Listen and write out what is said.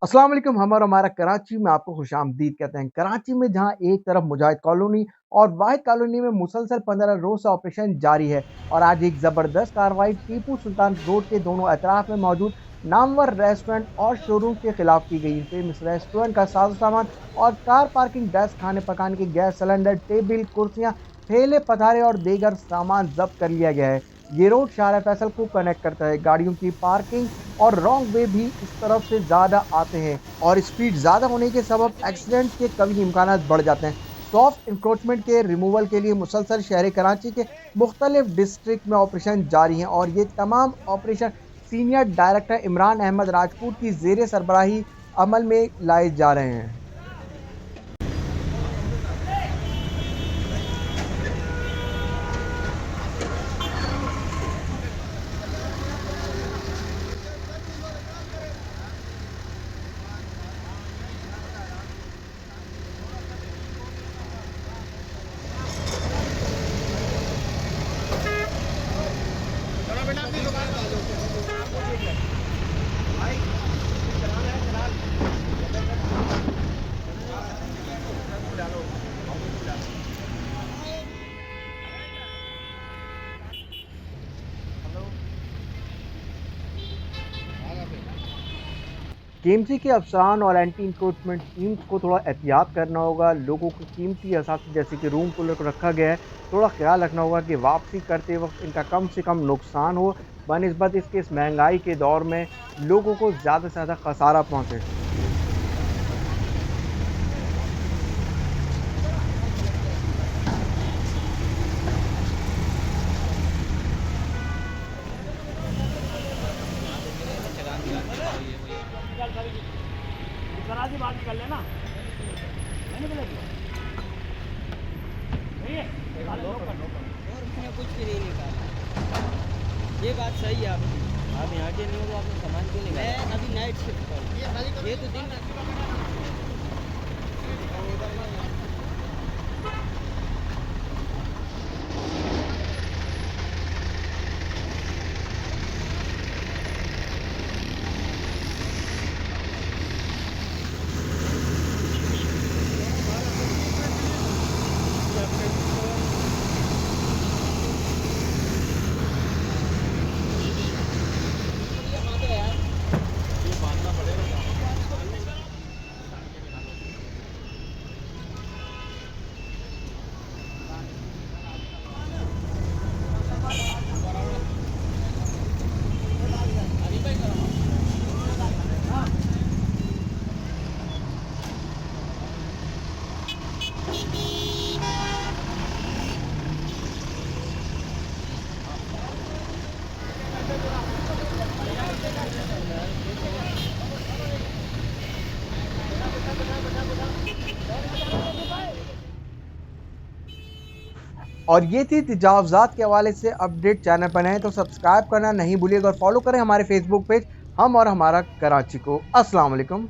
अस्सलाम वालेकुम। हम और हमारा कराची में आपको खुशामदीद कहते हैं। कराची में जहां एक तरफ मुजाहिद कॉलोनी और वाहिद कॉलोनी में मुसलसल 15 रोज से ऑपरेशन जारी है और आज एक जबरदस्त कार्रवाई टीपू सुल्तान रोड के दोनों अतराफ में मौजूद नामवर रेस्टोरेंट और शोरूम के खिलाफ की गई। फेमस रेस्टोरेंट का साजो सामान और कार पार्किंग, डेस्क, खाने पकाने के गैस सिलेंडर, टेबल, कुर्सियां, ठेले पथारे और दीगर सामान जब्त कर लिया गया है। ये रोड शाहरा फैसल को कनेक्ट करता है। गाड़ियों की पार्किंग और रॉन्ग वे भी इस तरफ से ज़्यादा आते हैं और स्पीड ज़्यादा होने के सबब एक्सीडेंट के कभी इम्कान बढ़ जाते हैं। सॉफ्ट इंक्रोचमेंट के रिमूवल के लिए मुसलसल शहर कराची के मुख्तलिफ डिस्ट्रिक्ट में ऑपरेशन जारी हैं और ये तमाम operation senior director Imran Ahmed Rajput की जेर सरबराही अमल में लाए जा रहे हैं। केएमसी के अफसरान और एंटी इंक्रोचमेंट टीम्स को थोड़ा एहतियात करना होगा। लोगों को कीमती असासे जैसे कि रूम कूलर को रखा गया है, थोड़ा ख्याल रखना होगा कि वापसी करते वक्त इनका कम से कम नुकसान हो, बनिस्बत इसके इस महंगाई के दौर में लोगों को ज़्यादा से ज़्यादा खसारा पहुँचे। जरा सी बात निकल लेना नहीं निकलेगी। नहीं है और उसने कुछ भी नहीं निकाला। ये बात सही है आपकी। आप यहाँ के नहीं हो तो आपने सामान क्यों निकाला? मैं अभी नाइट शिफ्ट पर, ये तो दिन और ये थी तजावज़ात के हवाले से अपडेट। चैनल पर नए तो सब्सक्राइब करना नहीं भूलिएगा और फॉलो करें हमारे फेसबुक पेज हम और हमारा कराची को। अस्सलाम वालेकुम।